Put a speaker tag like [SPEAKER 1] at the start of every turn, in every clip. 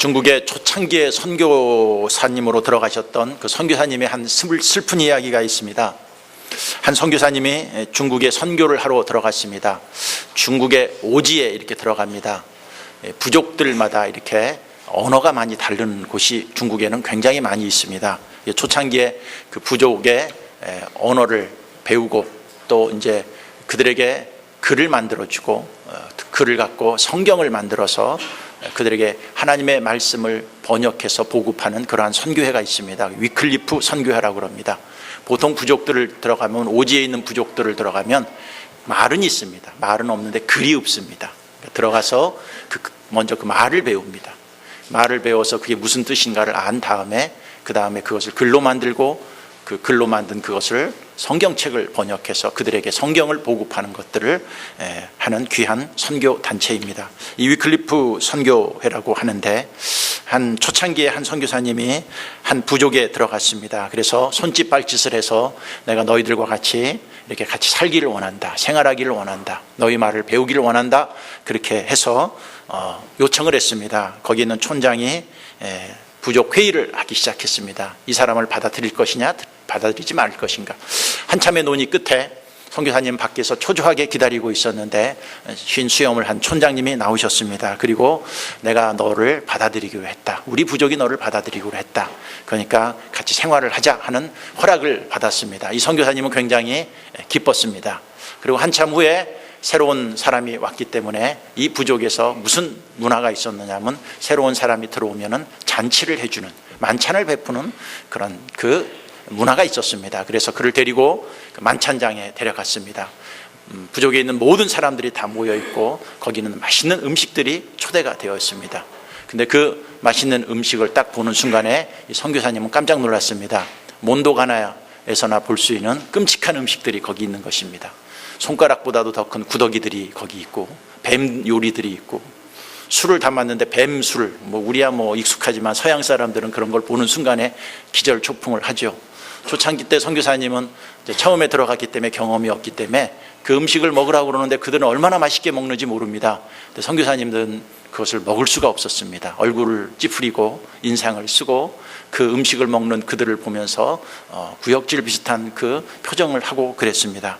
[SPEAKER 1] 중국의 초창기에 선교사님으로 들어가셨던 그 선교사님의 한 슬픈 이야기가 있습니다. 한 선교사님이 중국에 선교를 하러 들어갔습니다. 중국의 오지에 이렇게 들어갑니다. 부족들마다 이렇게 언어가 많이 다른 곳이 중국에는 굉장히 많이 있습니다. 초창기에 그 부족의 언어를 배우고 또 이제 그들에게 글을 만들어주고 글을 갖고 성경을 만들어서 그들에게 하나님의 말씀을 번역해서 보급하는 그러한 선교회가 있습니다. 위클리프 선교회라고 합니다. 보통 부족들을 들어가면, 오지에 있는 부족들을 들어가면 말은 있습니다. 말은 없는데 글이 없습니다. 들어가서 먼저 그 말을 배웁니다. 말을 배워서 그게 무슨 뜻인가를 안 다음에 그 다음에 그것을 글로 만들고 그 글로 만든 그것을 성경책을 번역해서 그들에게 성경을 보급하는 것들을 하는 귀한 선교 단체입니다. 이 위클리프 선교회라고 하는데 한 초창기에 한 선교사님이 한 부족에 들어갔습니다. 그래서 손짓 발짓을 해서 내가 너희들과 같이 이렇게 같이 살기를 원한다, 생활하기를 원한다, 너희 말을 배우기를 원한다, 그렇게 해서 요청을 했습니다. 거기 있는 촌장이 부족 회의를 하기 시작했습니다. 이 사람을 받아들일 것이냐 받아들이지 말 것인가. 한참의 논의 끝에 선교사님 밖에서 초조하게 기다리고 있었는데 쉰 수염을 한 촌장님이 나오셨습니다. 그리고 내가 너를 받아들이기로 했다, 우리 부족이 너를 받아들이기로 했다, 그러니까 같이 생활을 하자 하는 허락을 받았습니다. 이 선교사님은 굉장히 기뻤습니다. 그리고 한참 후에 새로운 사람이 왔기 때문에 이 부족에서 무슨 문화가 있었느냐면 새로운 사람이 들어오면은 잔치를 해주는, 만찬을 베푸는 그런 그 문화가 있었습니다. 그래서 그를 데리고 만찬장에 데려갔습니다. 부족에 있는 모든 사람들이 다 모여 있고 거기는 맛있는 음식들이 초대가 되어 있습니다. 근데 그 맛있는 음식을 딱 보는 순간에 이 선교사님은 깜짝 놀랐습니다. 몬도가나에서나 볼 수 있는 끔찍한 음식들이 거기 있는 것입니다. 손가락보다도 더 큰 구더기들이 거기 있고 뱀 요리들이 있고 술을 담았는데 뱀술, 우리야 익숙하지만 서양 사람들은 그런 걸 보는 순간에 기절초풍을 하죠. 초창기 때 선교사님은 처음에 들어갔기 때문에 경험이 없기 때문에 그 음식을 먹으라고 그러는데 그들은 얼마나 맛있게 먹는지 모릅니다. 근데 선교사님들은 그것을 먹을 수가 없었습니다. 얼굴을 찌푸리고 인상을 쓰고 그 음식을 먹는 그들을 보면서 구역질 비슷한 그 표정을 하고 그랬습니다.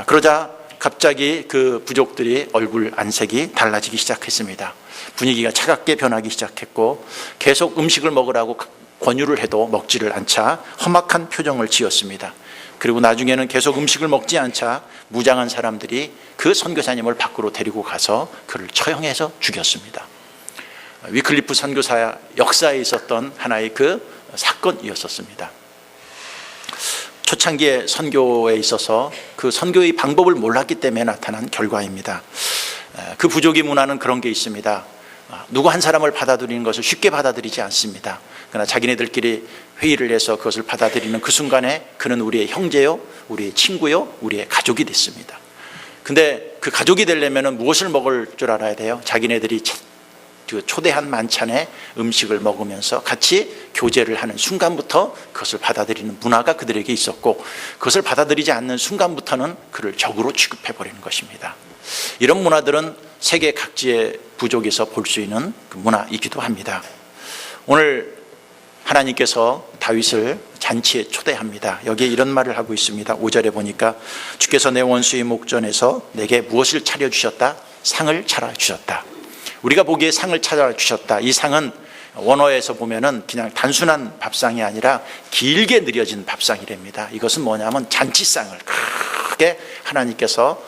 [SPEAKER 1] 그러자 갑자기 그 부족들이 얼굴 안색이 달라지기 시작했습니다. 분위기가 차갑게 변하기 시작했고 계속 음식을 먹으라고 권유를 해도 먹지를 않자 험악한 표정을 지었습니다. 그리고 나중에는 계속 음식을 먹지 않자 무장한 사람들이 그 선교사님을 밖으로 데리고 가서 그를 처형해서 죽였습니다. 위클리프 선교사 역사에 있었던 하나의 그 사건이었었습니다. 초창기에 선교에 있어서 그 선교의 방법을 몰랐기 때문에 나타난 결과입니다. 그 부족의 문화는 그런 게 있습니다. 누구 한 사람을 받아들이는 것을 쉽게 받아들이지 않습니다. 그러나 자기네들끼리 회의를 해서 그것을 받아들이는 그 순간에 그는 우리의 형제요, 우리의 친구요, 우리의 가족이 됐습니다. 근데 그 가족이 되려면 무엇을 먹을 줄 알아야 돼요? 자기네들이 초대한 만찬에 음식을 먹으면서 같이 교제를 하는 순간부터 그것을 받아들이는 문화가 그들에게 있었고 그것을 받아들이지 않는 순간부터는 그를 적으로 취급해버리는 것입니다. 이런 문화들은 세계 각지의 부족에서 볼 수 있는 그 문화이기도 합니다. 오늘 하나님께서 다윗을 잔치에 초대합니다. 여기에 이런 말을 하고 있습니다. 5절에 보니까 주께서 내 원수의 목전에서 내게 무엇을 차려주셨다? 상을 차려주셨다. 우리가 보기에 상을 차려주셨다. 이 상은 원어에서 보면은 그냥 단순한 밥상이 아니라 길게 늘여진 밥상이랍니다. 이것은 뭐냐면 잔치상을 크게 하나님께서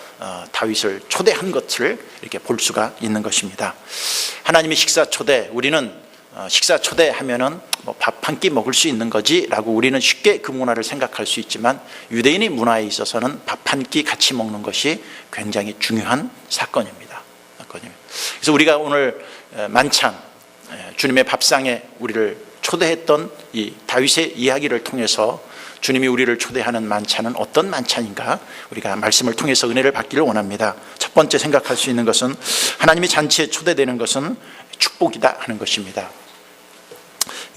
[SPEAKER 1] 다윗을 초대한 것을 이렇게 볼 수가 있는 것입니다. 하나님의 식사 초대, 우리는 식사 초대하면은 밥 한 끼 먹을 수 있는 거지라고 우리는 쉽게 그 문화를 생각할 수 있지만 유대인의 문화에 있어서는 밥 한 끼 같이 먹는 것이 굉장히 중요한 사건입니다. 그래서 우리가 오늘 만찬, 주님의 밥상에 우리를 초대했던 이 다윗의 이야기를 통해서 주님이 우리를 초대하는 만찬은 어떤 만찬인가 우리가 말씀을 통해서 은혜를 받기를 원합니다. 첫 번째 생각할 수 있는 것은 하나님이 잔치에 초대되는 것은 축복이다 하는 것입니다.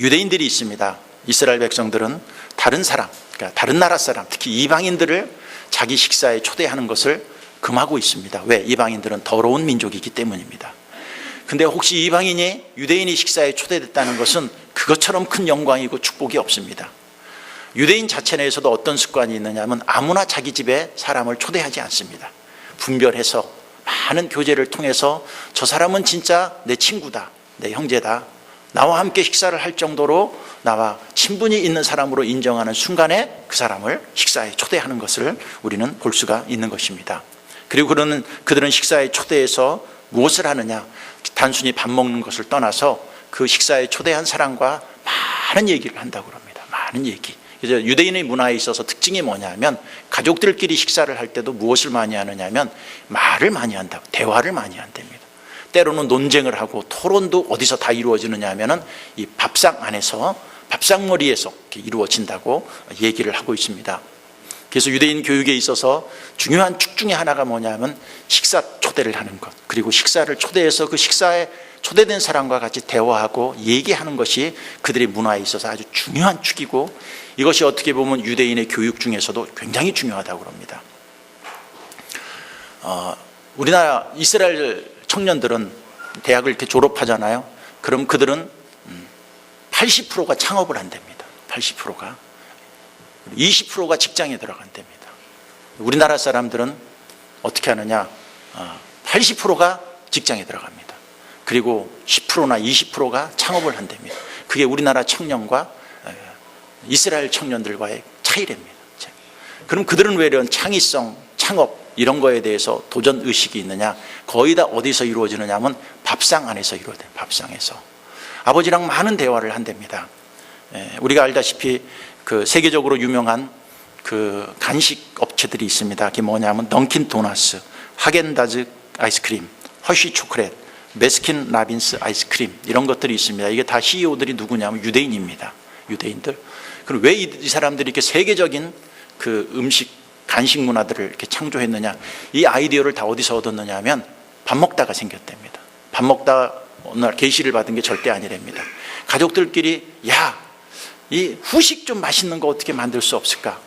[SPEAKER 1] 유대인들이 있습니다. 이스라엘 백성들은 다른 사람, 그러니까 다른 나라 사람, 특히 이방인들을 자기 식사에 초대하는 것을 금하고 있습니다. 왜? 이방인들은 더러운 민족이기 때문입니다. 근데 혹시 이방인이 유대인이 식사에 초대됐다는 것은 그것처럼 큰 영광이고 축복이 없습니다. 유대인 자체 내에서도 어떤 습관이 있느냐 하면 아무나 자기 집에 사람을 초대하지 않습니다. 분별해서 많은 교제를 통해서 저 사람은 진짜 내 친구다, 내 형제다, 나와 함께 식사를 할 정도로 나와 친분이 있는 사람으로 인정하는 순간에 그 사람을 식사에 초대하는 것을 우리는 볼 수가 있는 것입니다. 그리고 그들은 식사에 초대해서 무엇을 하느냐, 단순히 밥 먹는 것을 떠나서 그 식사에 초대한 사람과 많은 얘기를 한다고 합니다. 많은 얘기. 그래서 유대인의 문화에 있어서 특징이 뭐냐면 가족들끼리 식사를 할 때도 무엇을 많이 하느냐면 말을 많이 한다고, 대화를 많이 한답니다. 때로는 논쟁을 하고 토론도 어디서 다 이루어지느냐 하면은 이 밥상 안에서, 밥상머리에서 이렇게 이루어진다고 얘기를 하고 있습니다. 그래서 유대인 교육에 있어서 중요한 축 중에 하나가 뭐냐면 식사 초대를 하는 것, 그리고 식사를 초대해서 그 식사에 초대된 사람과 같이 대화하고 얘기하는 것이 그들의 문화에 있어서 아주 중요한 축이고, 이것이 어떻게 보면 유대인의 교육 중에서도 굉장히 중요하다고 합니다. 우리나라 이스라엘 청년들은 대학을 이렇게 졸업하잖아요. 그럼 그들은 80%가 창업을 한답니다. 80%가. 20%가 직장에 들어간답니다. 우리나라 사람들은 어떻게 하느냐, 80%가 직장에 들어갑니다. 그리고 10%나 20%가 창업을 한답니다. 그게 우리나라 청년과 이스라엘 청년들과의 차이랍니다. 그럼 그들은 왜 이런 창의성, 창업 이런 거에 대해서 도전 의식이 있느냐? 거의 다 어디서 이루어지느냐 하면 밥상 안에서 이루어져요. 밥상에서 아버지랑 많은 대화를 한답니다. 우리가 알다시피 그 세계적으로 유명한 그 간식 업체들이 있습니다. 그게 뭐냐면 던킨 도너츠, 하겐다즈 아이스크림, 허쉬 초콜릿, 베스킨 라빈스 아이스크림, 이런 것들이 있습니다. 이게 다 CEO들이 누구냐면 유대인입니다. 유대인들. 그럼 왜 이 사람들이 이렇게 세계적인 그 음식, 간식 문화들을 이렇게 창조했느냐? 이 아이디어를 다 어디서 얻었느냐 하면 밥 먹다가 생겼답니다. 밥 먹다가 어느 날 계시를 받은 게 절대 아니랍니다. 가족들끼리 야, 이 후식 좀 맛있는 거 어떻게 만들 수 없을까?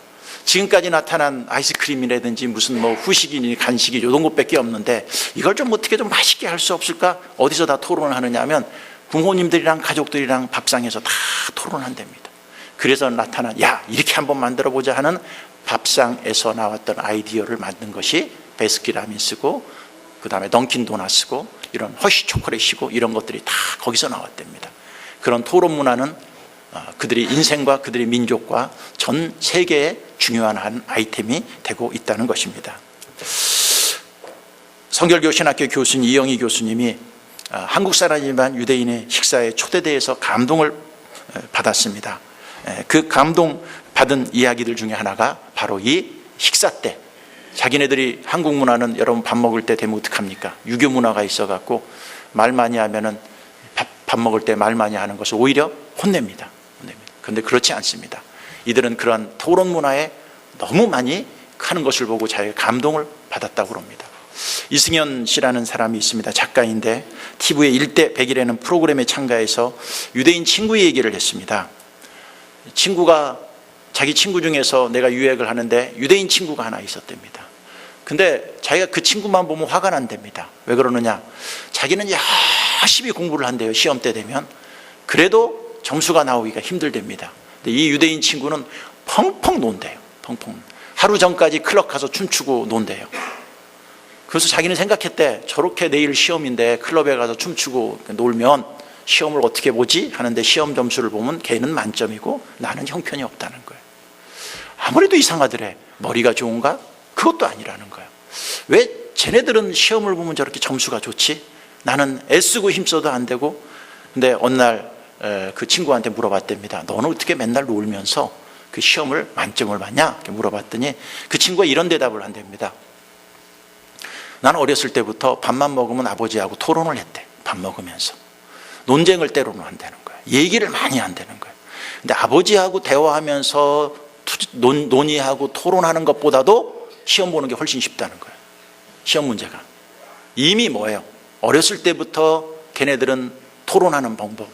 [SPEAKER 1] 지금까지 나타난 아이스크림이라든지 무슨 뭐 후식이니 간식이 이런 것밖에 없는데 이걸 좀 어떻게 좀 맛있게 할 수 없을까? 어디서 다 토론을 하느냐 하면 부모님들이랑 가족들이랑 밥상에서 다 토론한답니다. 그래서 나타난 야, 이렇게 한번 만들어 보자 하는 밥상에서 나왔던 아이디어를 만든 것이 베스킨 라빈스고, 그 다음에 던킨 도너츠고, 이런 허쉬 초콜릿이고, 이런 것들이 다 거기서 나왔답니다. 그런 토론 문화는 그들의 인생과 그들의 민족과 전 세계에 중요한 한 아이템이 되고 있다는 것입니다. 성결교 신학교 교수님 이영희 교수님이 한국 사람이지만 유대인의 식사에 초대돼서 감동을 받았습니다. 그 감동 받은 이야기들 중에 하나가 바로 이 식사 때, 자기네들이 한국 문화는 여러분 밥 먹을 때 되면 어떡합니까? 유교 문화가 있어갖고 말 많이 하면은 밥 먹을 때 말 많이 하는 것을 오히려 혼냅니다. 그런데 그렇지 않습니다. 이들은 그러한 토론 문화에 너무 많이 하는 것을 보고 자기가 감동을 받았다고 합니다. 이승현 씨라는 사람이 있습니다. 작가인데 TV의 1대 100이라는 프로그램에 참가해서 유대인 친구의 얘기를 했습니다. 친구가, 자기 친구 중에서 내가 유학을 하는데 유대인 친구가 하나 있었답니다. 근데 자기가 그 친구만 보면 화가 난답니다. 왜 그러느냐? 자기는 열심히 공부를 한대요. 시험 때 되면. 그래도 점수가 나오기가 힘들답니다. 근데 이 유대인 친구는 펑펑 논대요. 펑펑. 하루 전까지 클럽 가서 춤추고 논대요. 그래서 자기는 생각했대. 저렇게 내일 시험인데 클럽에 가서 춤추고 놀면 시험을 어떻게 보지? 하는데 시험 점수를 보면 걔는 만점이고 나는 형편이 없다는 거예요. 아무래도 이상하더래. 머리가 좋은가? 그것도 아니라는 거예요. 왜 쟤네들은 시험을 보면 저렇게 점수가 좋지? 나는 애쓰고 힘써도 안 되고. 근데 어느 날 그 친구한테 물어봤답니다. 너는 어떻게 맨날 놀면서 그 시험을 만점을 받냐? 이렇게 물어봤더니 그 친구가 이런 대답을 한답니다. 나는 어렸을 때부터 밥만 먹으면 아버지하고 토론을 했대. 밥 먹으면서. 논쟁을 때로는 한다는 거예요. 얘기를 많이 한다는 거예요. 근데 아버지하고 대화하면서 논의하고 토론하는 것보다도 시험 보는 게 훨씬 쉽다는 거예요. 시험 문제가. 이미 뭐예요? 어렸을 때부터 걔네들은 토론하는 방법,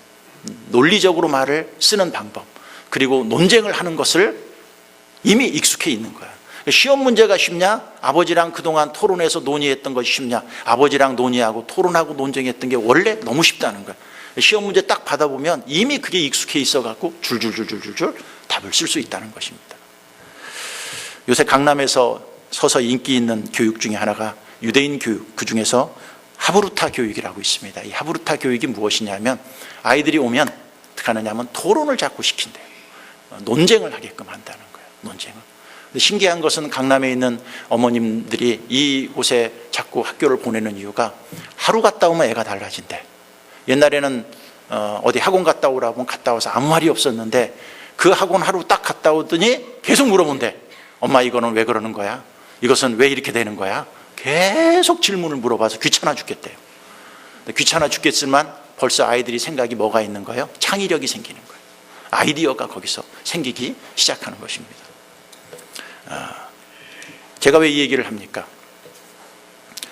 [SPEAKER 1] 논리적으로 말을 쓰는 방법, 그리고 논쟁을 하는 것을 이미 익숙해 있는 거예요. 시험 문제가 쉽냐? 아버지랑 그동안 토론해서 논의했던 것이 쉽냐? 아버지랑 논의하고 토론하고 논쟁했던 게 원래 너무 쉽다는 거야. 시험 문제 딱 받아보면 이미 그게 익숙해 있어갖고 줄줄줄줄줄 답을 쓸 수 있다는 것입니다. 요새 강남에서 서서히 인기 있는 교육 중에 하나가 유대인 교육, 그 중에서 하브루타 교육이라고 있습니다. 이 하브루타 교육이 무엇이냐면 아이들이 오면 어떻게 하느냐면 토론을 자꾸 시킨대요. 논쟁을 하게끔 한다는 거예요. 논쟁을. 근데 신기한 것은 강남에 있는 어머님들이 이곳에 자꾸 학교를 보내는 이유가 하루 갔다 오면 애가 달라진대. 옛날에는 어디 학원 갔다 오라고 하면 갔다 와서 아무 말이 없었는데 그 학원 하루 딱 갔다 오더니 계속 물어본대. 엄마 이거는 왜 그러는 거야? 이것은 왜 이렇게 되는 거야? 계속 질문을 물어봐서 귀찮아 죽겠대요. 귀찮아 죽겠지만 벌써 아이들이 생각이 뭐가 있는 거예요? 창의력이 생기는 거예요. 아이디어가 거기서 생기기 시작하는 것입니다. 제가 왜 이 얘기를 합니까?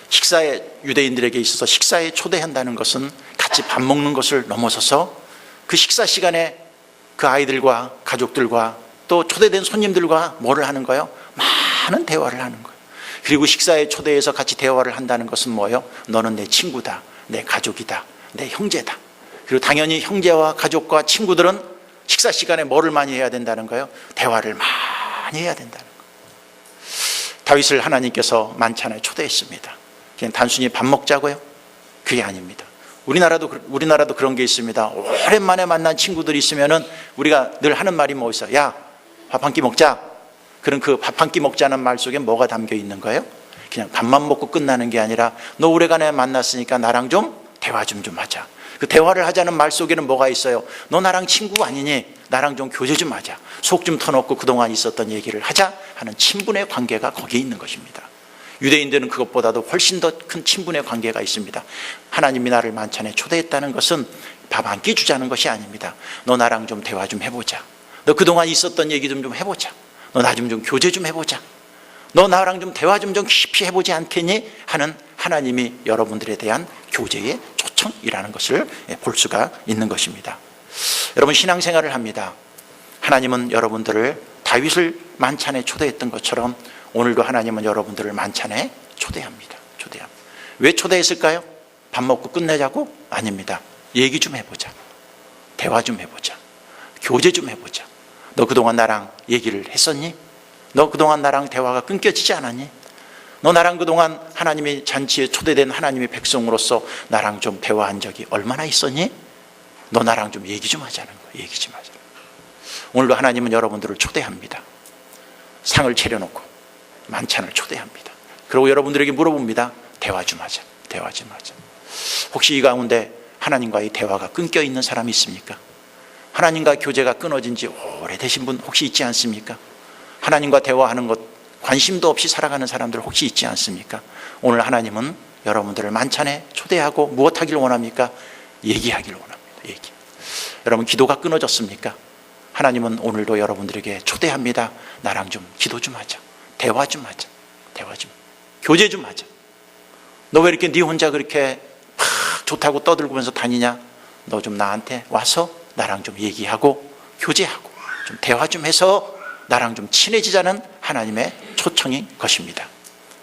[SPEAKER 1] 식사에, 유대인들에게 있어서 식사에 초대한다는 것은 같이 밥 먹는 것을 넘어서서 그 식사 시간에 그 아이들과 가족들과 또 초대된 손님들과 뭐를 하는 거예요? 많은 대화를 하는 거예요. 그리고 식사에 초대해서 같이 대화를 한다는 것은 뭐예요? 너는 내 친구다, 내 가족이다, 내 형제다. 그리고 당연히 형제와 가족과 친구들은 식사 시간에 뭐를 많이 해야 된다는 거예요? 대화를 많이 해야 된다는 거예요. 다윗을 하나님께서 만찬에 초대했습니다. 그냥 단순히 밥 먹자고요? 그게 아닙니다. 우리나라도 그런 게 있습니다. 오랜만에 만난 친구들이 있으면은 우리가 늘 하는 말이 뭐 있어요? 야, 밥 한 끼 먹자. 그럼 그 밥 한 끼 먹자는 말 속에 뭐가 담겨 있는 거예요? 그냥 밥만 먹고 끝나는 게 아니라 너 오래간에 만났으니까 나랑 좀 대화 좀 하자. 그 대화를 하자는 말 속에는 뭐가 있어요? 너 나랑 친구 아니니? 나랑 좀 교제 좀 하자. 속 좀 터놓고 그동안 있었던 얘기를 하자 하는 친분의 관계가 거기에 있는 것입니다. 유대인들은 그것보다도 훨씬 더 큰 친분의 관계가 있습니다. 하나님이 나를 만찬에 초대했다는 것은 밥 한 끼 주자는 것이 아닙니다. 너 나랑 좀 대화 좀 해보자. 너 그동안 있었던 얘기 좀 해보자. 너 나 좀 교제 좀 해보자. 너 나랑 좀 대화 좀 깊이 해보지 않겠니? 하는 하나님이 여러분들에 대한 교제의 초청이라는 것을 볼 수가 있는 것입니다. 여러분 신앙생활을 합니다. 하나님은 여러분들을 다윗을 만찬에 초대했던 것처럼 오늘도 하나님은 여러분들을 만찬에 초대합니다. 왜 초대했을까요? 밥 먹고 끝내자고? 아닙니다. 얘기 좀 해보자. 대화 좀 해보자. 교제 좀 해보자. 너 그동안 나랑 얘기를 했었니? 너 그동안 나랑 대화가 끊겨지지 않았니? 너 나랑 그동안 하나님의 잔치에 초대된 하나님의 백성으로서 나랑 좀 대화한 적이 얼마나 있었니? 너 나랑 좀 얘기 좀 하자는 거예요. 얘기 좀 하자는 거예요. 오늘도 하나님은 여러분들을 초대합니다. 상을 차려놓고 만찬을 초대합니다. 그리고 여러분들에게 물어봅니다. 대화 좀 하자. 대화 좀 하자. 혹시 이 가운데 하나님과의 대화가 끊겨 있는 사람이 있습니까? 하나님과 교제가 끊어진 지 오래되신 분 혹시 있지 않습니까? 하나님과 대화하는 것 관심도 없이 살아가는 사람들 혹시 있지 않습니까? 오늘 하나님은 여러분들을 만찬에 초대하고 무엇하길 원합니까? 얘기하길 원합니다. 얘기. 여러분 기도가 끊어졌습니까? 하나님은 오늘도 여러분들에게 초대합니다. 나랑 좀 기도 좀 하자. 대화 좀 하자. 대화 좀. 교제 좀 하자. 너 왜 이렇게 네 혼자 그렇게 막 좋다고 떠들고면서 다니냐? 너 좀 나한테 와서 나랑 좀 얘기하고 교제하고 좀 대화 좀 해서 나랑 좀 친해지자는 하나님의 초청인 것입니다.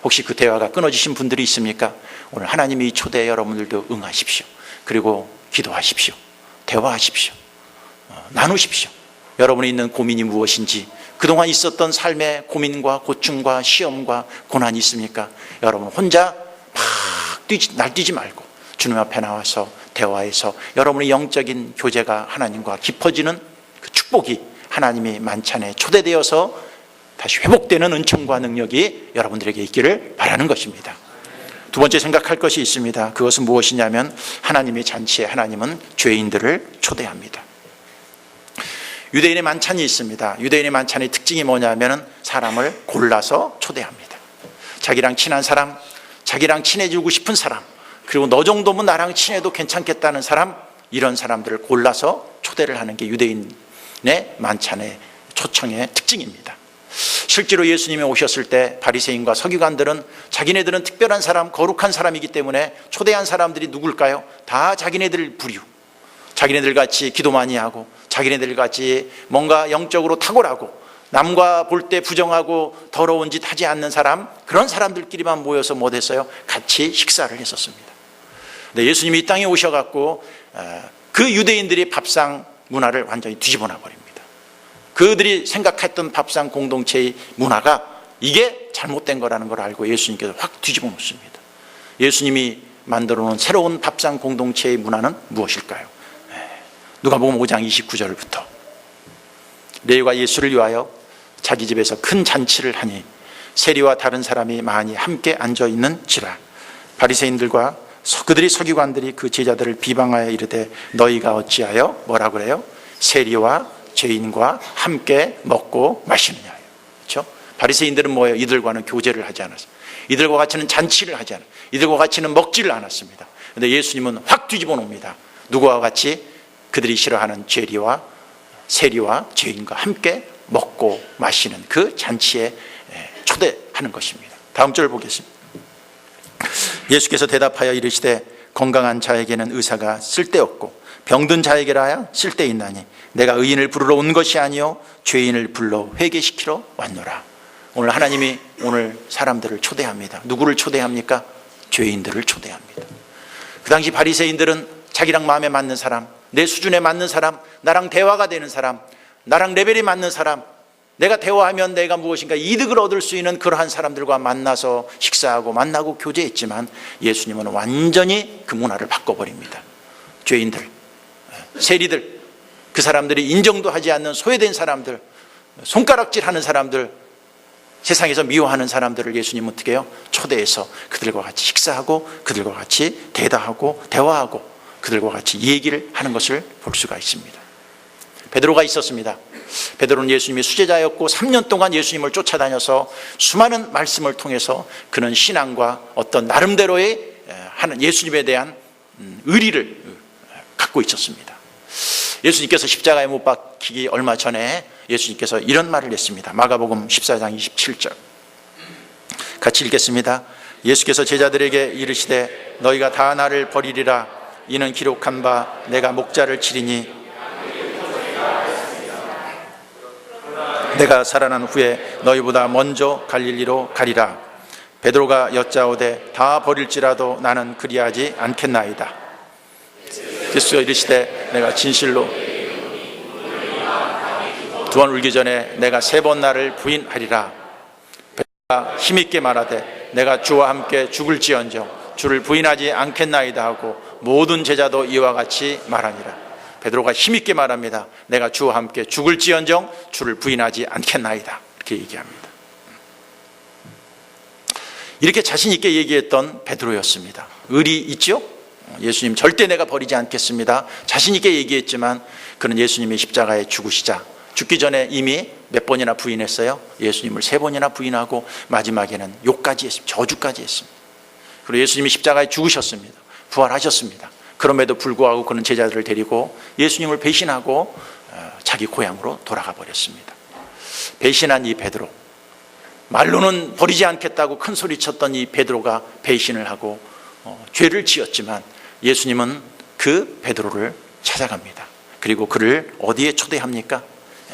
[SPEAKER 1] 혹시 그 대화가 끊어지신 분들이 있습니까? 오늘 하나님의 초대에 여러분들도 응하십시오. 그리고 기도하십시오. 대화하십시오. 나누십시오. 여러분이 있는 고민이 무엇인지, 그동안 있었던 삶의 고민과 고충과 시험과 고난이 있습니까? 여러분 혼자 막 날뛰지 말고 주님 앞에 나와서 대화해서 여러분의 영적인 교제가 하나님과 깊어지는 그 축복이 하나님이 만찬에 초대되어서 다시 회복되는 은총과 능력이 여러분들에게 있기를 바라는 것입니다. 두 번째 생각할 것이 있습니다. 그것은 무엇이냐면 하나님의 잔치에 하나님은 죄인들을 초대합니다. 유대인의 만찬이 있습니다. 유대인의 만찬의 특징이 뭐냐면 사람을 골라서 초대합니다. 자기랑 친한 사람, 자기랑 친해지고 싶은 사람, 그리고 너 정도면 나랑 친해도 괜찮겠다는 사람, 이런 사람들을 골라서 초대를 하는 게 유대인의 만찬의 초청의 특징입니다. 실제로 예수님이 오셨을 때 바리새인과 서기관들은 자기네들은 특별한 사람, 거룩한 사람이기 때문에 초대한 사람들이 누굴까요? 다 자기네들 부류, 자기네들 같이 기도 많이 하고 자기네들 같이 뭔가 영적으로 탁월하고 남과 볼 때 부정하고 더러운 짓 하지 않는 사람, 그런 사람들끼리만 모여서 뭐 됐어요? 같이 식사를 했었습니다. 근데 예수님이 이 땅에 오셔갖고 그 유대인들이 밥상 문화를 완전히 뒤집어 놔버립니다. 그들이 생각했던 밥상 공동체의 문화가 이게 잘못된 거라는 걸 알고 예수님께서 확 뒤집어 놓습니다. 예수님이 만들어 놓은 새로운 밥상 공동체의 문화는 무엇일까요? 누가복음 5장 29절부터 레위가 예수를 위하여 자기 집에서 큰 잔치를 하니 세리와 다른 사람이 많이 함께 앉아있는지라. 바리새인들과 그들이 서기관들이 그 제자들을 비방하여 이르되 너희가 어찌하여 뭐라 그래요? 세리와 죄인과 함께 먹고 마시느냐. 그렇죠? 바리새인들은 뭐예요? 이들과는 교제를 하지 않았어요. 이들과 같이는 잔치를 하지 않았어요. 이들과 같이는 먹지를 않았습니다. 그런데 예수님은 확 뒤집어 놓습니다. 누구와 같이? 그들이 싫어하는 세리와 죄인과 함께 먹고 마시는 그 잔치에 초대하는 것입니다. 다음 절 보겠습니다. 예수께서 대답하여 이르시되 건강한 자에게는 의사가 쓸데없고 병든 자에게라야 쓸데있나니 내가 의인을 부르러 온 것이 아니요 죄인을 불러 회개시키러 왔노라. 오늘 하나님이 오늘 사람들을 초대합니다. 누구를 초대합니까? 죄인들을 초대합니다. 그 당시 바리새인들은 자기랑 마음에 맞는 사람, 내 수준에 맞는 사람, 나랑 대화가 되는 사람, 나랑 레벨이 맞는 사람, 내가 대화하면 내가 무엇인가 이득을 얻을 수 있는 그러한 사람들과 만나서 식사하고 만나고 교제했지만 예수님은 완전히 그 문화를 바꿔버립니다. 죄인들, 세리들, 그 사람들이 인정도 하지 않는 소외된 사람들, 손가락질하는 사람들, 세상에서 미워하는 사람들을 예수님은 어떻게 해요? 초대해서 그들과 같이 식사하고 그들과 같이 대화하고 그들과 같이 얘기를 하는 것을 볼 수가 있습니다. 베드로가 있었습니다. 베드로는 예수님의 수제자였고 3년 동안 예수님을 쫓아다녀서 수많은 말씀을 통해서 그는 신앙과 어떤 나름대로의 하는 예수님에 대한 의리를 갖고 있었습니다. 예수님께서 십자가에 못 박히기 얼마 전에 예수님께서 이런 말을 했습니다. 마가복음 14장 27절 같이 읽겠습니다. 예수께서 제자들에게 이르시되 너희가 다 나를 버리리라. 이는 기록한 바 내가 목자를 치리니 내가 살아난 후에 너희보다 먼저 갈릴리로 가리라. 베드로가 여짜오되 다 버릴지라도 나는 그리하지 않겠나이다. 예수가 이르시되 내가 진실로 두 번 울기 전에 내가 3번 나를 부인하리라. 베드로가 힘있게 말하되 내가 주와 함께 죽을지언정 주를 부인하지 않겠나이다 하고 모든 제자도 이와 같이 말하니라. 베드로가 힘있게 말합니다. 내가 주와 함께 죽을지언정 주를 부인하지 않겠나이다. 이렇게 얘기합니다. 이렇게 자신 있게 얘기했던 베드로였습니다. 의리 있죠? 예수님 절대 내가 버리지 않겠습니다. 자신 있게 얘기했지만 그는 예수님이 십자가에 죽으시자 죽기 전에 이미 몇 번이나 부인했어요? 예수님을 3번이나 부인하고 마지막에는 욕까지 했습니다. 저주까지 했습니다. 그리고 예수님이 십자가에 죽으셨습니다. 부활하셨습니다. 그럼에도 불구하고 그는 제자들을 데리고 예수님을 배신하고 자기 고향으로 돌아가 버렸습니다. 배신한 이 베드로, 말로는 버리지 않겠다고 큰 소리 쳤던 이 베드로가 배신을 하고 죄를 지었지만 예수님은 그 베드로를 찾아갑니다. 그리고 그를 어디에 초대합니까?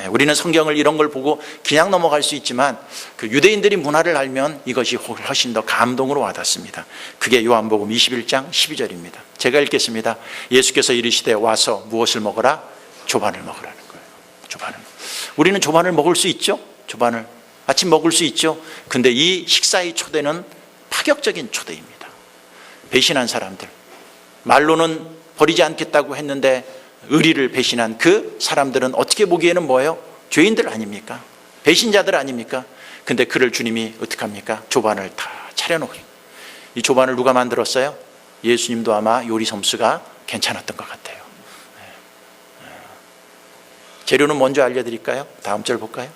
[SPEAKER 1] 우리는 성경을 이런 걸 보고 그냥 넘어갈 수 있지만 그 유대인들이 문화를 알면 이것이 훨씬 더 감동으로 와닿습니다. 그게 요한복음 21장 12절입니다. 제가 읽겠습니다. 예수께서 이르시되 와서 무엇을 먹으라? 조반을 먹으라는 거예요. 조반을. 우리는 조반을 먹을 수 있죠? 조반을 아침 먹을 수 있죠? 근데 이 식사의 초대는 파격적인 초대입니다. 배신한 사람들, 말로는 버리지 않겠다고 했는데 의리를 배신한 그 사람들은 어떻게 보기에는 뭐예요? 죄인들 아닙니까? 배신자들 아닙니까? 근데 그를 주님이 어떻게 합니까? 조반을 다 차려놓고. 이 조반을 누가 만들었어요? 예수님도 아마 요리 솜씨가 괜찮았던 것 같아요. 재료는 먼저 알려드릴까요? 다음 절 볼까요?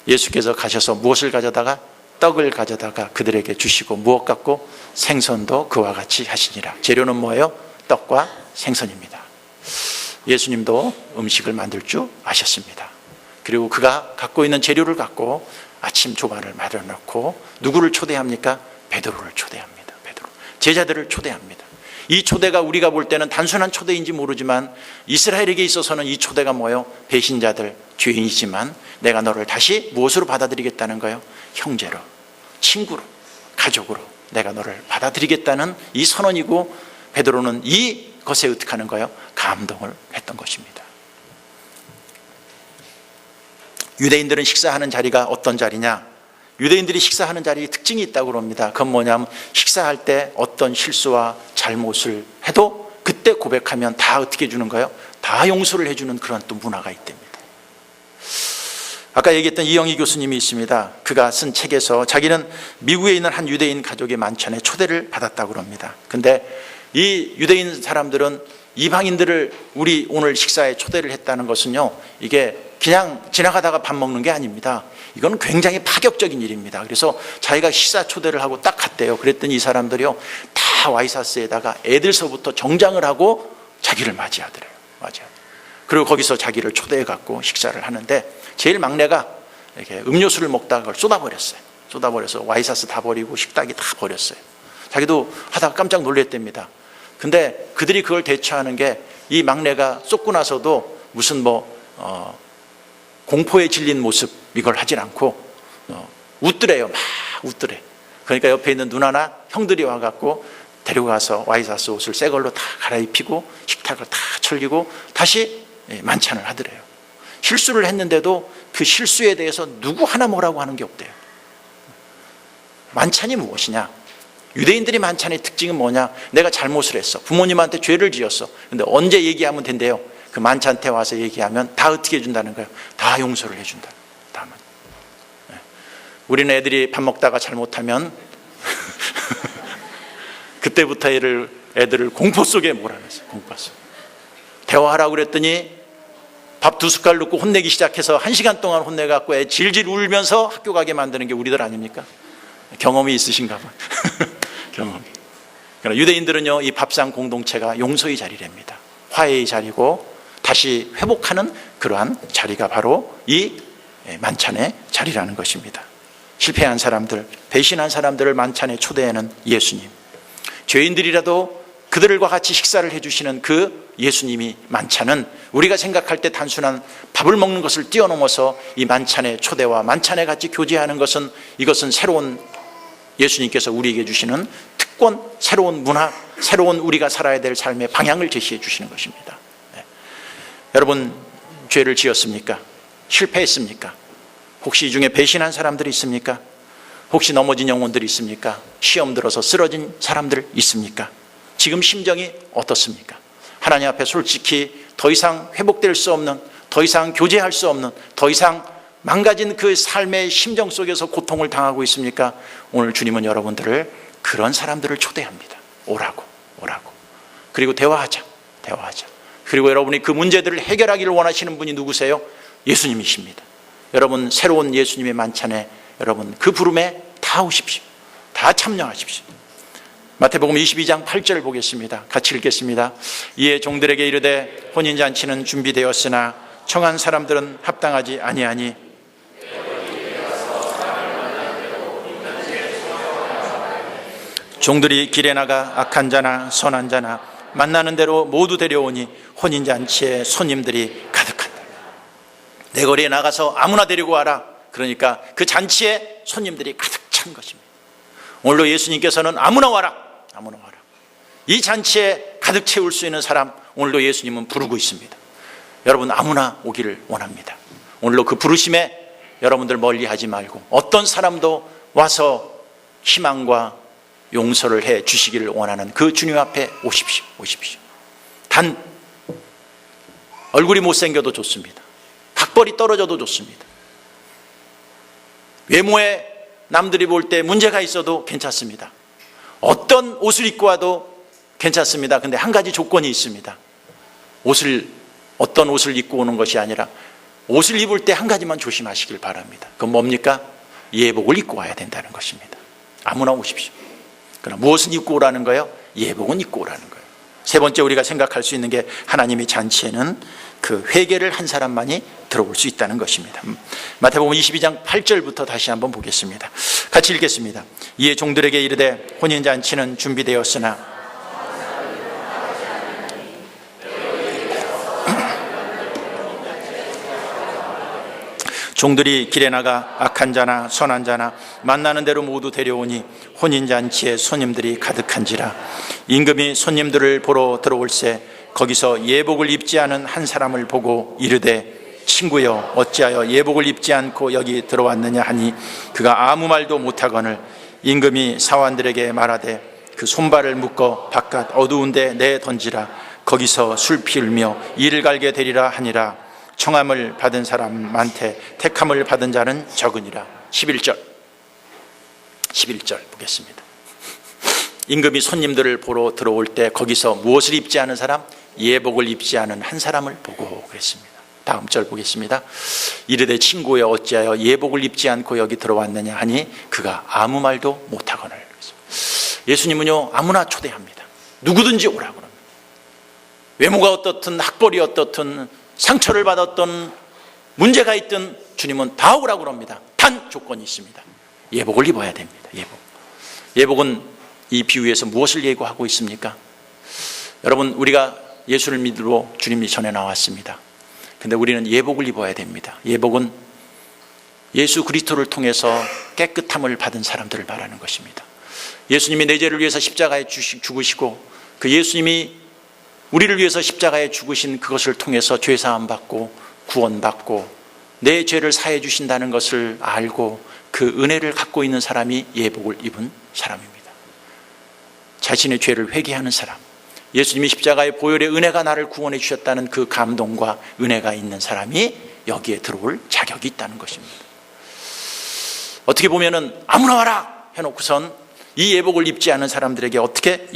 [SPEAKER 1] 예수께서 가셔서 무엇을 가져다가? 떡을 가져다가 그들에게 주시고 무엇 갖고? 생선도 그와 같이 하시니라. 재료는 뭐예요? 떡과 생선입니다. 예수님도 음식을 만들 줄 아셨습니다. 그리고 그가 갖고 있는 재료를 갖고 아침 조반을 마련해 놓고 누구를 초대합니까? 베드로를 초대합니다. 베드로. 제자들을 초대합니다. 이 초대가 우리가 볼 때는 단순한 초대인지 모르지만 이스라엘에게 있어서는 이 초대가 뭐예요? 배신자들, 죄인이지만 내가 너를 다시 무엇으로 받아들이겠다는 거예요? 형제로, 친구로, 가족으로 내가 너를 받아들이겠다는 이 선언이고, 베드로는 이것에 어떻게 하는 거예요? 감동을 했던 것입니다. 유대인들은 식사하는 자리가 어떤 자리냐? 유대인들이 식사하는 자리에 특징이 있다고 합니다. 그건 뭐냐면 식사할 때 어떤 실수와 잘못을 해도 그때 고백하면 다 어떻게 해주는 거예요? 다 용서를 해주는 그런 또 문화가 있답니다. 아까 얘기했던 이영희 교수님이 있습니다. 그가 쓴 책에서 자기는 미국에 있는 한 유대인 가족의 만찬에 초대를 받았다고 합니다. 근데 이 유대인 사람들은 이방인들을 우리 오늘 식사에 초대를 했다는 것은요, 이게 그냥 지나가다가 밥 먹는 게 아닙니다. 이건 굉장히 파격적인 일입니다. 그래서 자기가 식사 초대를 하고 딱 갔대요. 그랬더니 이 사람들이요, 다 와이사스에다가 애들서부터 정장을 하고 자기를 맞이하더래요. 맞아요. 그리고 거기서 자기를 초대해 갖고 식사를 하는데, 제일 막내가 이렇게 음료수를 먹다가 그걸 쏟아버렸어요. 쏟아버려서 와이사스 다 버리고 식탁이 다 버렸어요. 자기도 하다가 깜짝 놀랐답니다. 근데 그들이 그걸 대처하는 게, 이 막내가 쏟고 나서도 무슨 공포에 질린 모습 이걸 하진 않고 웃더래요. 막 웃더래. 그러니까 옆에 있는 누나나 형들이 와갖고 데리고 가서 와이사스 옷을 새 걸로 다 갈아입히고 식탁을 다 철기고 다시 만찬을 하더래요. 실수를 했는데도 그 실수에 대해서 누구 하나 뭐라고 하는 게 없대요. 만찬이 무엇이냐? 유대인들이 만찬의 특징은 뭐냐? 내가 잘못을 했어. 부모님한테 죄를 지었어. 근데 언제 얘기하면 된대요? 그 만찬 때 와서 얘기하면 다 어떻게 해준다는 거예요? 다 용서를 해준다. 다만. 우리는 애들이 밥 먹다가 잘못하면 그때부터 애들을 공포 속에 몰아넣었어요. 공포 속에. 대화하라고 그랬더니 밥 2숟갈 넣고 혼내기 시작해서 1시간 동안 혼내갖고 애 질질 울면서 학교 가게 만드는 게 우리들 아닙니까? 경험이 있으신가 봐. 경험이. 그러나 유대인들은요, 이 밥상 공동체가 용서의 자리랍니다. 화해의 자리고 다시 회복하는 그러한 자리가 바로 이 만찬의 자리라는 것입니다. 실패한 사람들, 배신한 사람들을 만찬에 초대하는 예수님, 죄인들이라도 그들과 같이 식사를 해주시는 그 예수님이 만찬은 우리가 생각할 때 단순한 밥을 먹는 것을 뛰어넘어서 이 만찬의 초대와 만찬에 같이 교제하는 것은, 이것은 새로운 예수님께서 우리에게 주시는 특권, 새로운 문화, 새로운 우리가 살아야 될 삶의 방향을 제시해 주시는 것입니다. 여러분, 죄를 지었습니까? 실패했습니까? 혹시 이 중에 배신한 사람들이 있습니까? 혹시 넘어진 영혼들이 있습니까? 시험 들어서 쓰러진 사람들 있습니까? 지금 심정이 어떻습니까? 하나님 앞에 솔직히 더 이상 회복될 수 없는, 더 이상 교제할 수 없는, 더 이상 망가진 그 삶의 심정 속에서 고통을 당하고 있습니까? 오늘 주님은 여러분들을, 그런 사람들을 초대합니다. 오라고. 그리고 대화하자. 그리고 여러분이 그 문제들을 해결하기를 원하시는 분이 누구세요? 예수님이십니다. 여러분, 새로운 예수님의 만찬에 여러분 그 부름에 다 오십시오. 다 참여하십시오. 마태복음 22장 8절 보겠습니다. 같이 읽겠습니다. 이에 종들에게 이르되 혼인잔치는 준비되었으나 청한 사람들은 합당하지 아니하니 종들이 길에 나가 악한 자나 선한 자나 만나는 대로 모두 데려오니 혼인잔치에 손님들이 가득한다. 내 거리에 나가서 아무나 데리고 와라. 그러니까 그 잔치에 손님들이 가득 찬 것입니다. 오늘도 예수님께서는 아무나 와라. 이 잔치에 가득 채울 수 있는 사람, 오늘도 예수님은 부르고 있습니다. 여러분, 아무나 오기를 원합니다. 오늘도 그 부르심에 여러분들 멀리하지 말고 어떤 사람도 와서 희망과 용서를 해 주시기를 원하는 그 주님 앞에 오십시오. 단 얼굴이 못생겨도 좋습니다. 학벌이 떨어져도 좋습니다. 외모에 남들이 볼 때 문제가 있어도 괜찮습니다. 어떤 옷을 입고 와도 괜찮습니다. 근데 한 가지 조건이 있습니다. 어떤 옷을 입고 오는 것이 아니라 옷을 입을 때 한 가지만 조심하시길 바랍니다. 그건 뭡니까? 예복을 입고 와야 된다는 것입니다. 아무나 오십시오. 그러나 무엇은 입고 오라는 거예요? 예복은 입고 오라는 거예요. 세 번째, 우리가 생각할 수 있는 게 하나님의 잔치에는 그 회개를 한 사람만이 들어올 수 있다는 것입니다. 마태복음 22장 8절부터 다시 한번 보겠습니다. 같이 읽겠습니다. 이에 종들에게 이르되 혼인잔치는 준비되었으나 종들이 길에 나가 악한 자나 선한 자나 만나는 대로 모두 데려오니 혼인잔치에 손님들이 가득한지라. 임금이 손님들을 보러 들어올새 거기서 예복을 입지 않은 한 사람을 보고 이르되 친구여 어찌하여 예복을 입지 않고 여기 들어왔느냐 하니 그가 아무 말도 못하거늘 임금이 사환들에게 말하되 그 손발을 묶어 바깥 어두운 데 내던지라. 거기서 술 피울며 이를 갈게 되리라 하니라. 청함을 받은 사람 많되 택함을 받은 자는 적으니라. 11절 보겠습니다. 임금이 손님들을 보러 들어올 때 거기서 무엇을 입지 않은 사람? 예복을 입지 않은 한 사람을 보고 그랬습니다. 다음 절 보겠습니다. 이르되 친구여 어찌하여 예복을 입지 않고 여기 들어왔느냐 하니 그가 아무 말도 못하거늘. 예수님은요 아무나 초대합니다. 누구든지 오라고 합니다. 외모가 어떻든 학벌이 어떻든 상처를 받았던 문제가 있든 주님은 다 오라고 합니다. 단 조건이 있습니다. 예복을 입어야 됩니다. 예복은 이 비유에서 무엇을 예고하고 있습니까? 여러분, 우리가 예수를 믿으러 주님이 전에 나왔습니다. 근데 우리는 예복을 입어야 됩니다. 예복은 예수 그리스도를 통해서 깨끗함을 받은 사람들을 말하는 것입니다. 예수님이 내 죄를 위해서 십자가에 죽으시고 그 예수님이 우리를 위해서 십자가에 죽으신 그것을 통해서 죄사함 받고 구원받고 내 죄를 사해 주신다는 것을 알고 그 은혜를 갖고 있는 사람이 예복을 입은 사람입니다. 자신의 죄를 회개하는 사람, 예수님이 십자가의 보혈의 은혜가 나를 구원해 주셨다는 그 감동과 은혜가 있는 사람이 여기에 들어올 자격이 있다는 것입니다. 어떻게 보면은 아무나 와라 해놓고선 이 예복을 입지 않은 사람들에게 어떻게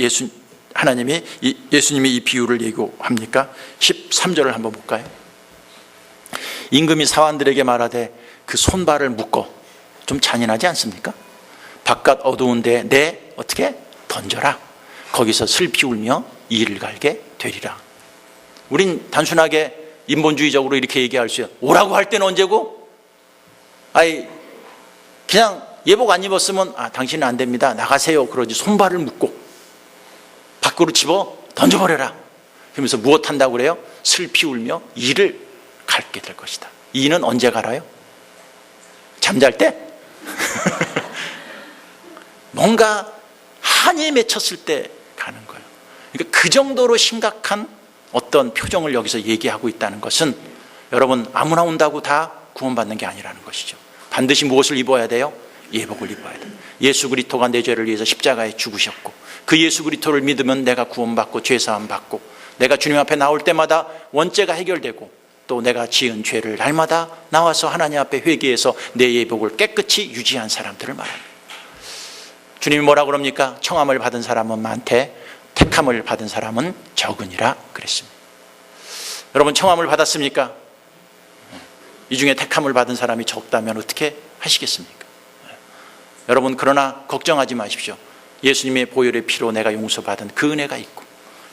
[SPEAKER 1] 하나님이 예수님이 이 비유를 예고합니까? 13절을 한번 볼까요? 임금이 사환들에게 말하되 그 손발을 묶어. 좀 잔인하지 않습니까? 바깥 어두운데 내 어떻게 던져라. 거기서 슬피 울며 이를 갈게 되리라. 우린 단순하게 인본주의적으로 이렇게 얘기할 수 있어요. 오라고 할 때는 언제고? 그냥 예복 안 입었으면 당신은 안 됩니다. 나가세요. 그러지. 손발을 묶고 밖으로 집어 던져버려라. 그러면서 무엇 한다고 그래요? 슬피 울며 이를 갈게 될 것이다. 이는 언제 갈아요? 잠잘 때? 뭔가 한이 맺혔을 때 가는 거예요. 그러니까 그 정도로 심각한 어떤 표정을 여기서 얘기하고 있다는 것은 여러분 아무나 온다고 다 구원받는 게 아니라는 것이죠. 반드시 무엇을 입어야 돼요? 예복을 입어야 돼요. 예수 그리스도가 내 죄를 위해서 십자가에 죽으셨고 그 예수 그리스도를 믿으면 내가 구원받고 죄사함 받고 내가 주님 앞에 나올 때마다 원죄가 해결되고 또 내가 지은 죄를 날마다 나와서 하나님 앞에 회개해서 내 예복을 깨끗이 유지한 사람들을 말합니다. 주님이 뭐라고 그럽니까? 청함을 받은 사람은 많되 택함을 받은 사람은 적으니라 그랬습니다. 여러분 청함을 받았습니까? 이 중에 택함을 받은 사람이 적다면 어떻게 하시겠습니까? 여러분 그러나 걱정하지 마십시오. 예수님의 보혈의 피로 내가 용서받은 그 은혜가 있고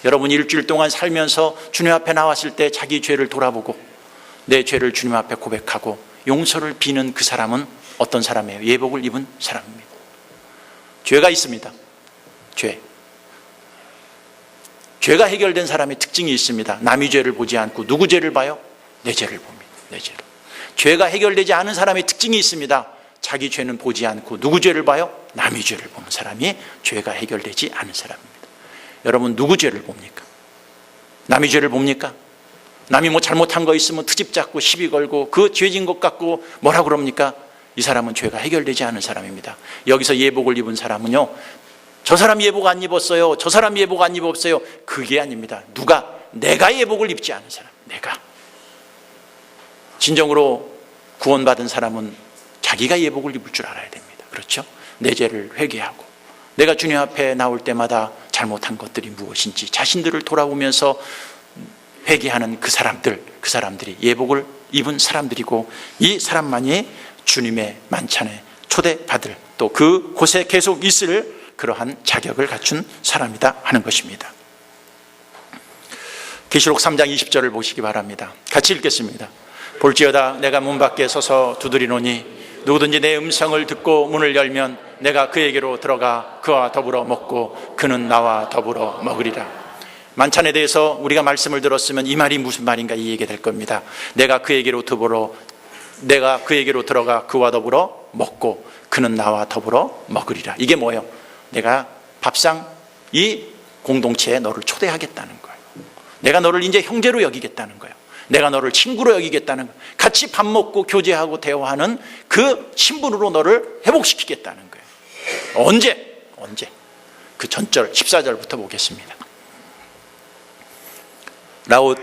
[SPEAKER 1] 여러분 일주일 동안 살면서 주님 앞에 나왔을 때 자기 죄를 돌아보고 내 죄를 주님 앞에 고백하고 용서를 비는 그 사람은 어떤 사람이에요? 예복을 입은 사람입니다. 죄가 있습니다. 죄가 해결된 사람의 특징이 있습니다. 남의 죄를 보지 않고 누구 죄를 봐요? 내 죄를 봅니다. 내 죄를. 죄가 해결되지 않은 사람의 특징이 있습니다. 자기 죄는 보지 않고 누구 죄를 봐요? 남의 죄를 보는 사람이 죄가 해결되지 않은 사람입니다. 여러분 누구 죄를 봅니까? 남의 죄를 봅니까? 남이 뭐 잘못한 거 있으면 트집 잡고 시비 걸고 그 죄진 것 갖고 뭐라 그럽니까? 이 사람은 죄가 해결되지 않은 사람입니다. 여기서 예복을 입은 사람은요, 저 사람 예복 안 입었어요, 저 사람 예복 안 입었어요, 그게 아닙니다. 누가? 내가 예복을 입지 않은 사람. 내가 진정으로 구원받은 사람은 자기가 예복을 입을 줄 알아야 됩니다. 그렇죠? 내 죄를 회개하고 내가 주님 앞에 나올 때마다 잘못한 것들이 무엇인지 자신들을 돌아보면서 회개하는 그 사람들이 예복을 입은 사람들이고 이 사람만이 주님의 만찬에 초대받을 또 그 곳에 계속 있을 그러한 자격을 갖춘 사람이다 하는 것입니다. 계시록 3장 20절을 보시기 바랍니다. 같이 읽겠습니다. 볼지어다 내가 문 밖에 서서 두드리노니 누구든지 내 음성을 듣고 문을 열면 내가 그에게로 들어가 그와 더불어 먹고 그는 나와 더불어 먹으리라. 만찬에 대해서 우리가 말씀을 들었으면 이 말이 무슨 말인가 이 얘기 될 겁니다. 내가 그에게로 더불어 내가 그에게로 들어가 그와 더불어 먹고 그는 나와 더불어 먹으리라. 이게 뭐예요? 내가 밥상 이 공동체에 너를 초대하겠다는 거예요. 내가 너를 이제 형제로 여기겠다는 거예요. 내가 너를 친구로 여기겠다는 거예요. 같이 밥 먹고 교제하고 대화하는 그 신분으로 너를 회복시키겠다는 거예요. 언제? 그 전절 14절부터 보겠습니다.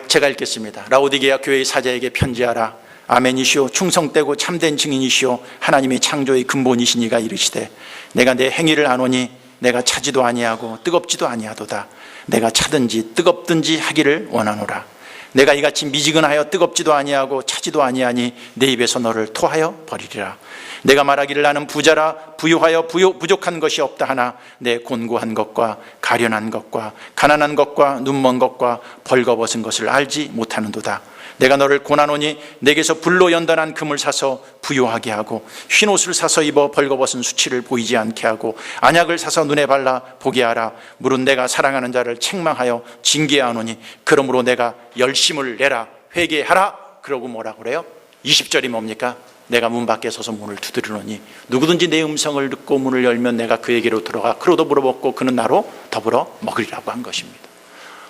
[SPEAKER 1] 제가 읽겠습니다. 라오디게아 교회의 사자에게 편지하라. 아멘이시오 충성되고 참된 증인이시오 하나님의 창조의 근본이시니가 이르시되 내가 내 행위를 아노니 내가 차지도 아니하고 뜨겁지도 아니하도다. 내가 차든지 뜨겁든지 하기를 원하노라. 내가 이같이 미지근하여 뜨겁지도 아니하고 차지도 아니하니 내 입에서 너를 토하여 버리리라. 내가 말하기를 나는 부자라 부유하여 부족한 것이 없다 하나 내 곤고한 것과 가련한 것과 가난한 것과 눈먼 것과 벌거벗은 것을 알지 못하는도다. 내가 너를 고나노니 내게서 불로 연단한 금을 사서 부유하게 하고 흰 옷을 사서 입어 벌거벗은 수치를 보이지 않게 하고 안약을 사서 눈에 발라 보게 하라. 물은 내가 사랑하는 자를 책망하여 징계하노니 그러므로 내가 열심을 내라 회개하라. 그러고 뭐라 그래요? 20절이 뭡니까? 내가 문 밖에 서서 문을 두드리노니 누구든지 내 음성을 듣고 문을 열면 내가 그에게로 들어가 그로 더불어 먹고 그는 나로 더불어 먹으리라고 한 것입니다.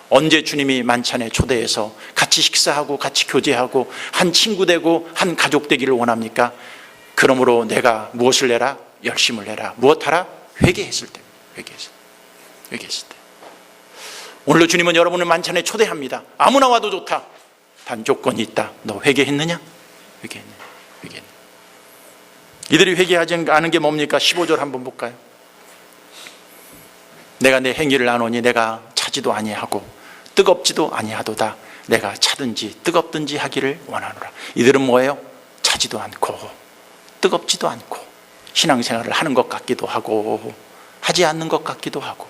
[SPEAKER 1] 언제 주님이 만찬에 초대해서 같이 식사하고 같이 교제하고 한 친구 되고 한 가족 되기를 원합니까? 그러므로 내가 무엇을 내라? 열심을 내라. 무엇하라? 회개했을 때. 회개했을 때. 오늘도 주님은 여러분을 만찬에 초대합니다. 아무나 와도 좋다. 단 조건이 있다. 너 회개했느냐? 회개했느냐? 이들이 회개하지 않은 게 뭡니까? 15절 한번 볼까요? 내가 내 행위를 아노니 내가 차지도 아니하고 뜨겁지도 아니하도다. 내가 차든지 뜨겁든지 하기를 원하노라. 이들은 뭐예요? 차지도 않고 뜨겁지도 않고 신앙생활을 하는 것 같기도 하고 하지 않는 것 같기도 하고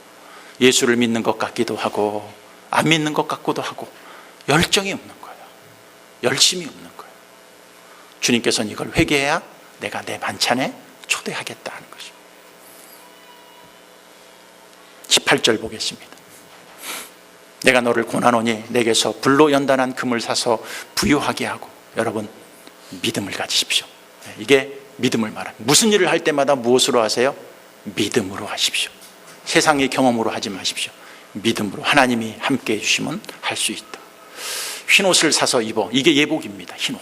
[SPEAKER 1] 예수를 믿는 것 같기도 하고 안 믿는 것 같기도 하고 열정이 없는 거예요. 열심이 없는 거예요. 주님께서는 이걸 회개해야 내가 내 만찬에 초대하겠다 하는 것입니다. 18절 보겠습니다. 내가 너를 고나노니 내게서 불로 연단한 금을 사서 부유하게 하고. 여러분 믿음을 가지십시오. 이게 믿음을 말합니다. 무슨 일을 할 때마다 무엇으로 하세요? 믿음으로 하십시오. 세상의 경험으로 하지 마십시오. 믿음으로 하나님이 함께 해주시면 할 수 있다. 흰옷을 사서 입어. 이게 예복입니다. 흰옷.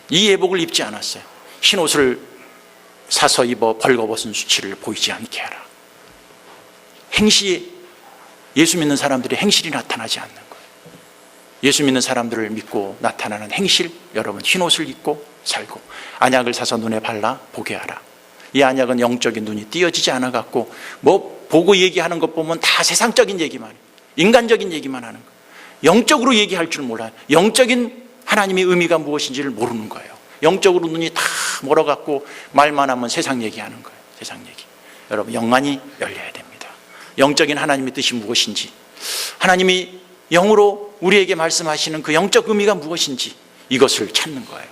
[SPEAKER 1] 이 예복을 입지 않았어요. 흰옷을 사서 입어 벌거벗은 수치를 보이지 않게 하라. 행시, 예수 믿는 사람들이 행실이 나타나지 않는 거예요. 예수 믿는 사람들을 믿고 나타나는 행실, 여러분 흰옷을 입고 살고 안약을 사서 눈에 발라 보게 하라. 이 안약은 영적인 눈이 띄어지지 않아 갖고 뭐 보고 얘기하는 것 보면 다 세상적인 얘기만, 인간적인 얘기만 하는 거예요. 영적으로 얘기할 줄 몰라요. 영적인 하나님의 의미가 무엇인지를 모르는 거예요. 영적으로 눈이 다 멀어갖고 말만 하면 세상 얘기하는 거예요. 세상 얘기. 여러분 영안이 열려야 됩니다. 영적인 하나님의 뜻이 무엇인지, 하나님이 영으로 우리에게 말씀하시는 그 영적 의미가 무엇인지 이것을 찾는 거예요.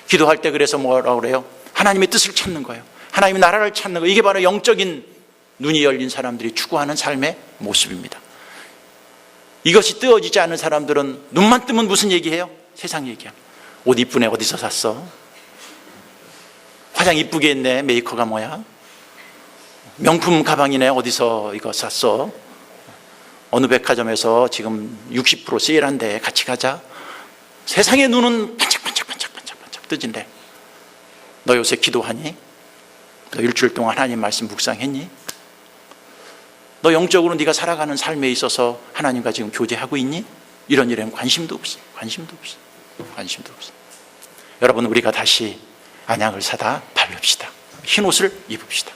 [SPEAKER 1] 기도할 때 그래서 뭐라고 그래요? 하나님의 뜻을 찾는 거예요. 하나님의 나라를 찾는 거예요. 이게 바로 영적인 눈이 열린 사람들이 추구하는 삶의 모습입니다. 이것이 뜨어지지 않은 사람들은 눈만 뜨면 무슨 얘기해요? 세상 얘기야. 옷 이쁘네 어디서 샀어? 화장 이쁘게 했네 메이커가 뭐야? 명품 가방이네 어디서 이거 샀어? 어느 백화점에서 지금 60% 세일한대 같이 가자. 세상의 눈은 반짝반짝 뜨진대. 너 요새 기도하니? 너 일주일 동안 하나님 말씀 묵상했니? 너 영적으로 네가 살아가는 삶에 있어서 하나님과 지금 교제하고 있니? 이런 일에는 관심도 없어. 관심도 없어. 여러분 우리가 다시 안약을 사다 바릅시다. 흰 옷을 입읍시다.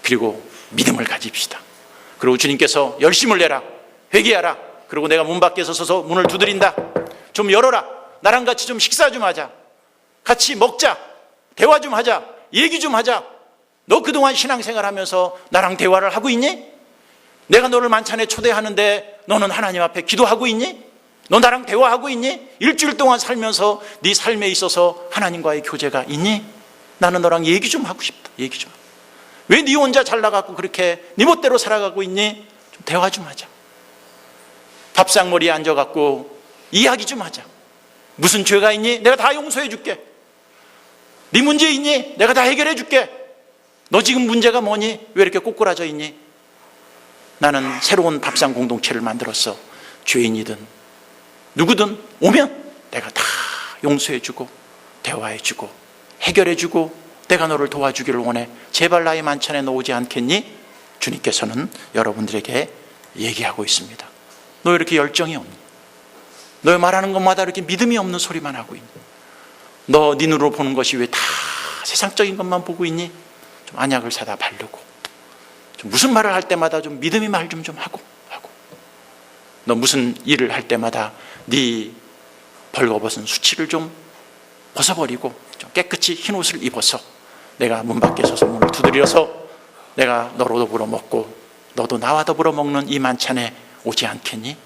[SPEAKER 1] 그리고 믿음을 가집시다. 그리고 주님께서 열심을 내라. 회개하라. 그리고 내가 문 밖에 서서 문을 두드린다. 좀 열어라. 나랑 같이 좀 식사 좀 하자. 같이 먹자. 대화 좀 하자. 얘기 좀 하자. 너 그동안 신앙생활 하면서 나랑 대화를 하고 있니? 내가 너를 만찬에 초대하는데 너는 하나님 앞에 기도하고 있니? 너 나랑 대화하고 있니? 일주일 동안 살면서 네 삶에 있어서 하나님과의 교제가 있니? 나는 너랑 얘기 좀 하고 싶다. 얘기 좀. 왜 네 혼자 잘나가고 그렇게 네 멋대로 살아가고 있니? 좀 대화 좀 하자. 밥상머리에 앉아갖고 이야기 좀 하자. 무슨 죄가 있니? 내가 다 용서해 줄게. 네 문제 있니? 내가 다 해결해 줄게. 너 지금 문제가 뭐니? 왜 이렇게 꼬꾸라져 있니? 나는 새로운 밥상 공동체를 만들었어. 죄인이든 누구든 오면 내가 다 용서해주고 대화해주고 해결해주고 내가 너를 도와주기를 원해. 제발 나의 만찬에 너 오지 않겠니? 주님께서는 여러분들에게 얘기하고 있습니다. 너 이렇게 열정이 없니? 너 말하는 것마다 이렇게 믿음이 없는 소리만 하고 있니? 너 네 눈으로 보는 것이 왜 다 세상적인 것만 보고 있니? 좀 안약을 사다 바르고 좀 무슨 말을 할 때마다 좀 믿음의 말 좀 하고 너 무슨 일을 할 때마다 네 벌거벗은 수치를 좀 벗어버리고 좀 깨끗이 흰 옷을 입어서 내가 문 밖에 서서 문을 두드려서 내가 너로 더불어 먹고 너도 나와 더불어 먹는 이 만찬에 오지 않겠니?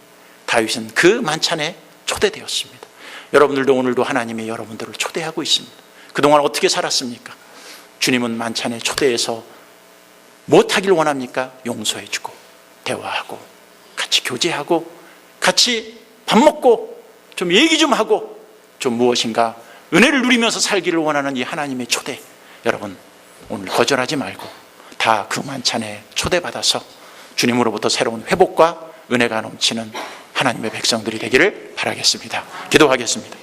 [SPEAKER 1] 다윗은 그 만찬에 초대되었습니다. 여러분들도 오늘도 하나님이 여러분들을 초대하고 있습니다. 그동안 어떻게 살았습니까? 주님은 만찬에 초대해서 무엇하길 원합니까? 용서해주고 대화하고 같이 교제하고 같이 밥 먹고 좀 얘기 좀 하고 좀 무엇인가 은혜를 누리면서 살기를 원하는 이 하나님의 초대, 여러분 오늘 거절하지 말고 다 그 만찬에 초대받아서 주님으로부터 새로운 회복과 은혜가 넘치는 하나님의 백성들이 되기를 바라겠습니다. 기도하겠습니다.